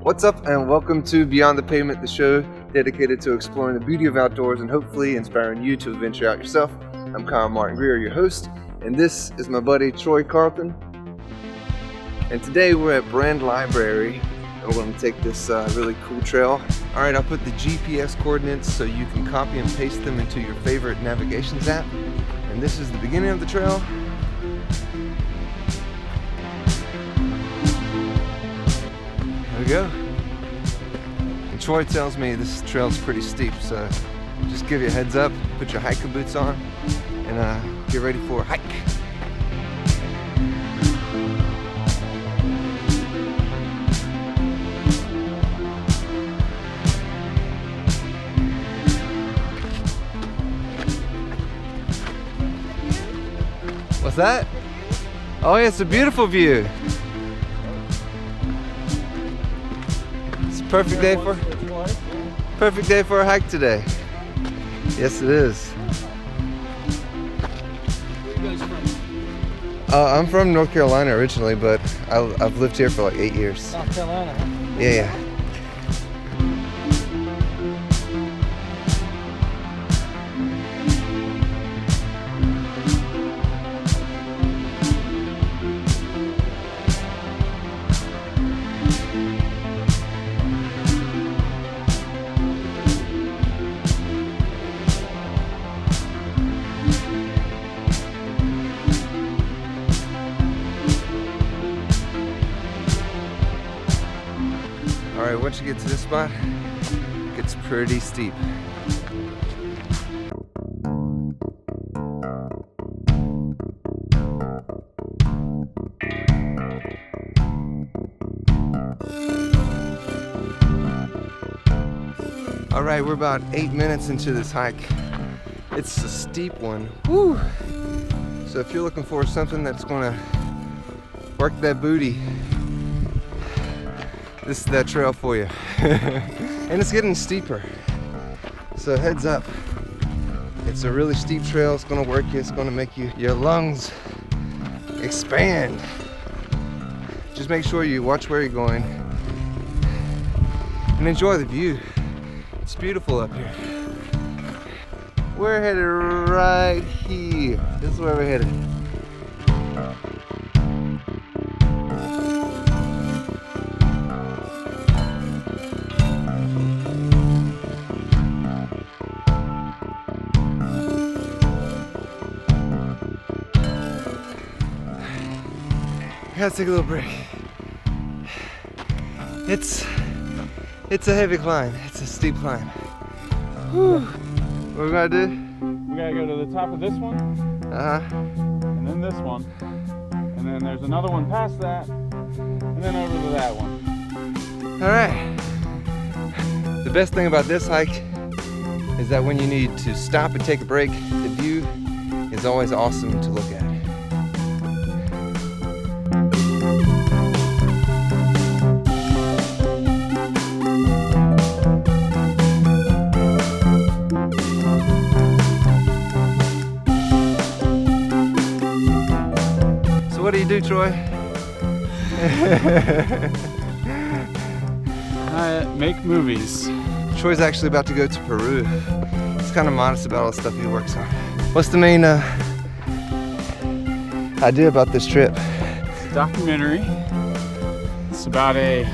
What's up, and welcome to Beyond the Pavement, the show dedicated to exploring the beauty of outdoors and hopefully inspiring you to adventure out yourself. I'm Kyle Martin Greer, your host, and this is my buddy Troy Carlton. And today we're at Brand Library, and we're going to take this really cool trail. Alright, I'll put the GPS coordinates so you can copy and paste them into your favorite navigations app. And this is the beginning of the trail. There we go. And Troy tells me this trail's pretty steep, so just give you a heads up, put your hiking boots on, and get ready for a hike. What's that? Oh yeah, it's a beautiful view. Perfect day for a hike today. Yes, it is. Where are you guys from? I'm from North Carolina originally, but I've lived here for like 8 years. South Carolina, huh? Yeah. Alright, once you get to this spot, it gets pretty steep. Alright, we're about 8 minutes into this hike. It's a steep one. Woo! So if you're looking for something that's gonna work that booty, this is that trail for you. And it's getting steeper, so heads up. It's a really steep trail. It's gonna work you. It's gonna make your lungs expand. Just make sure you watch where you're going and enjoy the view. It's beautiful up here. We're headed right here. This is where we're headed. I gotta take a little break. It's a heavy climb. It's a steep climb. Whew. What we gotta do? We gotta go to the top of this one, and then this one, and then there's another one past that, and then over to that one. All right. The best thing about this hike is that when you need to stop and take a break, the view is always awesome to look at. What do you do, Troy? I make movies. Troy's actually about to go to Peru. He's kind of modest about all the stuff he works on. What's the main idea about this trip? It's a documentary. It's about a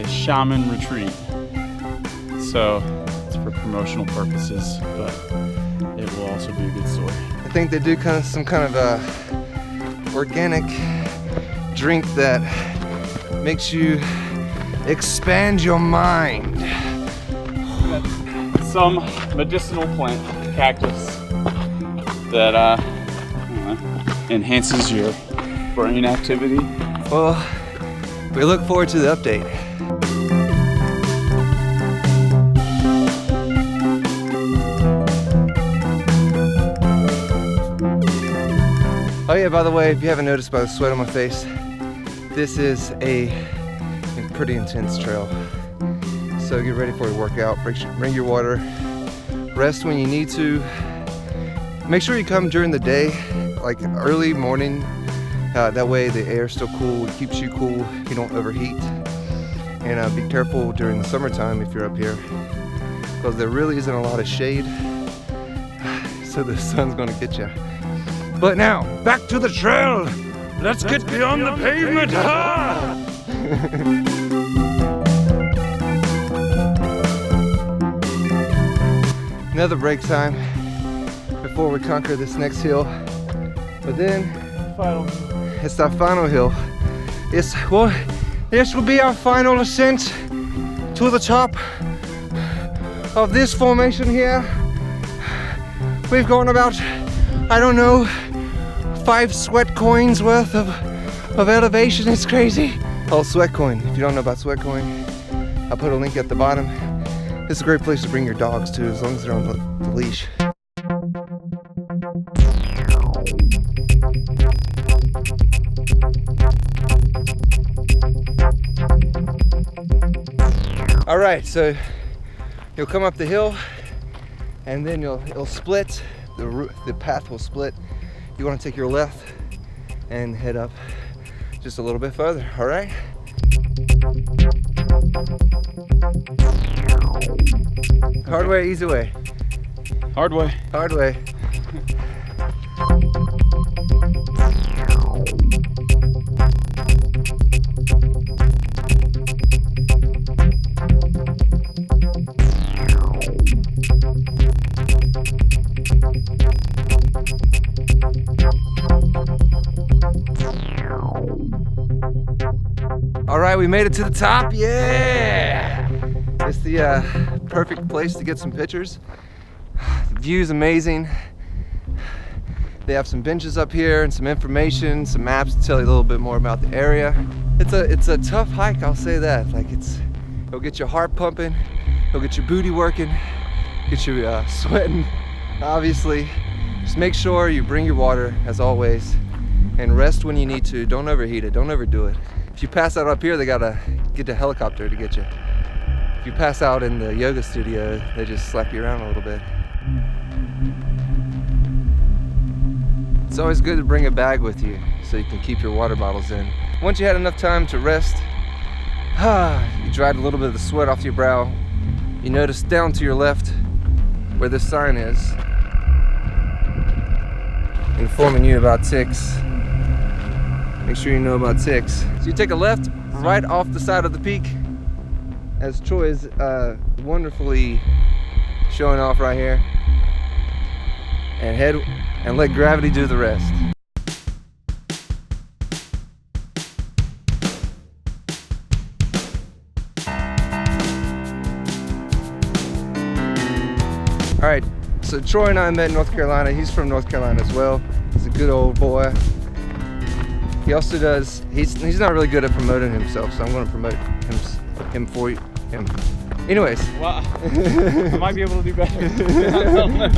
shaman retreat. So it's for promotional purposes, but it will also be a good story. I think they do some kind of organic drink that makes you expand your mind. Some medicinal plant, cactus, that enhances your brain activity. Well, we look forward to the update. Oh yeah, by the way, if you haven't noticed by the sweat on my face, this is a pretty intense trail. So get ready for a workout, bring your water, rest when you need to. Make sure you come during the day, like early morning. That way the air's still cool, it keeps you cool, you don't overheat. And be careful during the summertime if you're up here, because there really isn't a lot of shade, so the sun's gonna get you. But now, back to the trail! Let's get beyond the pavement! Another break time before we conquer this next hill. But then, it's our final hill. This will be our final ascent to the top of this formation here. We've gone about, I don't know, 5 sweat coins worth of elevation. It's crazy. Oh, sweat coin. If you don't know about sweat coin, I'll put a link at the bottom. It's a great place to bring your dogs too, as long as they're on the leash. All right, so you'll come up the hill, and then it'll split. The path will split. You want to take your left and head up just a little bit further. All right. Hard way, easy way. Hard way. Hard way. All right, we made it to the top. Yeah! It's the perfect place to get some pictures. The view's amazing. They have some benches up here and some information, some maps to tell you a little bit more about the area. It's a tough hike, I'll say that. Like it'll get your heart pumping, it'll get your booty working, get you sweating, obviously. Just make sure you bring your water, as always, and rest when you need to. Don't overheat it, don't overdo it. If you pass out up here, they gotta get a helicopter to get you. If you pass out in the yoga studio, they just slap you around a little bit. It's always good to bring a bag with you so you can keep your water bottles in. Once you had enough time to rest, you dried a little bit of the sweat off your brow. You notice down to your left where this sign is, informing you about ticks. Make sure you know about ticks. So you take a left right off the side of the peak, as Troy is wonderfully showing off right here, and head and let gravity do the rest. All right, so Troy and I met in North Carolina. He's from North Carolina as well. He's a good old boy. He also does, he's not really good at promoting himself, so I'm going to promote him for you. Anyways. Well, I might be able to do better.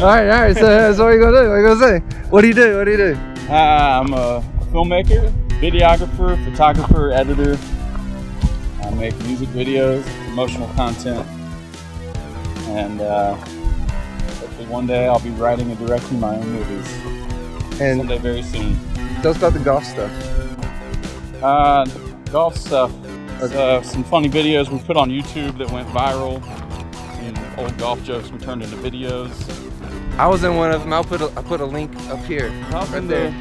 all right, so what are you going to do? What are you going to say? What do you do? I'm a filmmaker, videographer, photographer, editor. I make music videos, promotional content, and hopefully one day I'll be writing and directing my own movies. And someday very soon. Tell us about the golf stuff. Golf stuff. Some funny videos we put on YouTube that went viral. Some old golf jokes we turned into videos. I was in one of them. I put a link up here. Right there.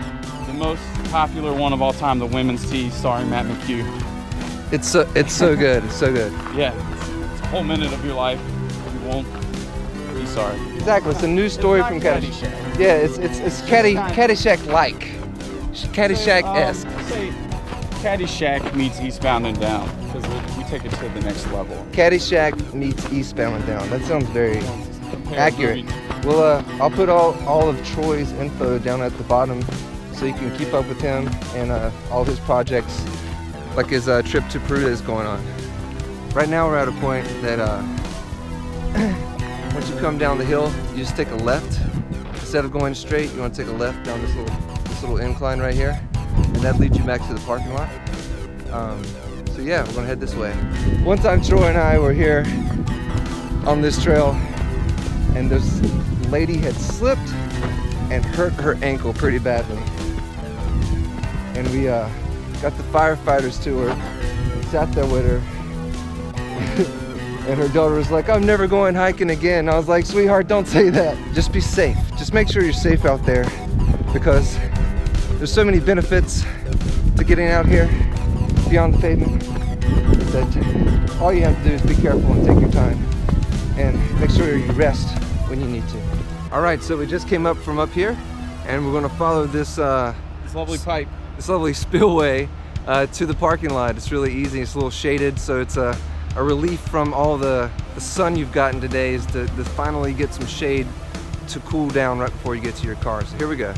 The most popular one of all time, the women's tee starring Matt McHugh. It's so good. It's so good. Yeah, it's a whole minute of your life. You won't be sorry. Exactly. It's a news story from Caddyshack. Yeah, it's Caddyshack-like. Caddyshack-esque. Say Caddyshack meets Eastbound and Down, because we take it to the next level. Caddyshack meets Eastbound and Down. That sounds very accurate. Well, I'll put all of Troy's info down at the bottom so you can keep up with him and all his projects, like his trip to Peru is going on. Right now we're at a point that once you come down the hill, you just take a left. Instead of going straight, you want to take a left down this little incline right here, and that leads you back to the parking lot. So yeah, we're gonna head this way. One time Troy and I were here on this trail, and this lady had slipped and hurt her ankle pretty badly. And we got the firefighters to her, and sat there with her, And her daughter was like, I'm never going hiking again. I was like, sweetheart, don't say that. Just be safe. Just make sure you're safe out there, because there's so many benefits to getting out here beyond the pavement that all you have to do is be careful and take your time and make sure you rest when you need to. All right, so we just came up from up here, and we're going to follow this lovely pipe, this lovely spillway to the parking lot. It's really easy. It's a little shaded, so it's a relief from all the sun you've gotten today, is to finally get some shade to cool down right before you get to your car. So here we go.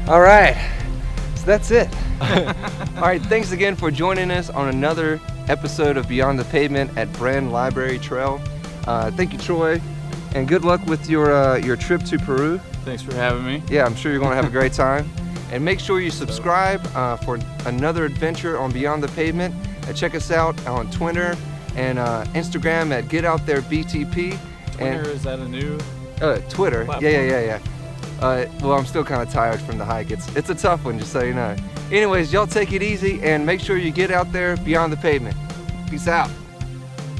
All right, so that's it. All right, thanks again for joining us on another episode of Beyond the Pavement at Brand Library Trail. Thank you, Troy, and good luck with your trip to Peru. Thanks for having me. Yeah, I'm sure you're going to have a great time. And make sure you subscribe for another adventure on Beyond the Pavement. And check us out on Twitter and Instagram at GetOutThereBTP. Twitter, is that a new Twitter? platform? Yeah. Well, I'm still kind of tired from the hike. It's a tough one, just so you know. Anyways, y'all take it easy and make sure you get out there beyond the pavement. Peace out.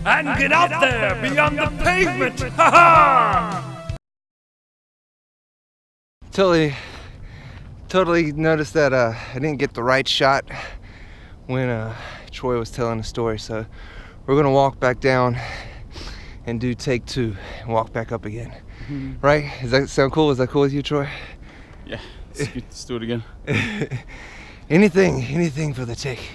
And get out there beyond the pavement! Ha ha! Totally noticed that I didn't get the right shot when Troy was telling the story. So we're gonna walk back down and do take 2 and walk back up again. Right? Does that sound cool? Is that cool with you, Troy? Yeah, let's do it again. Anything for the take.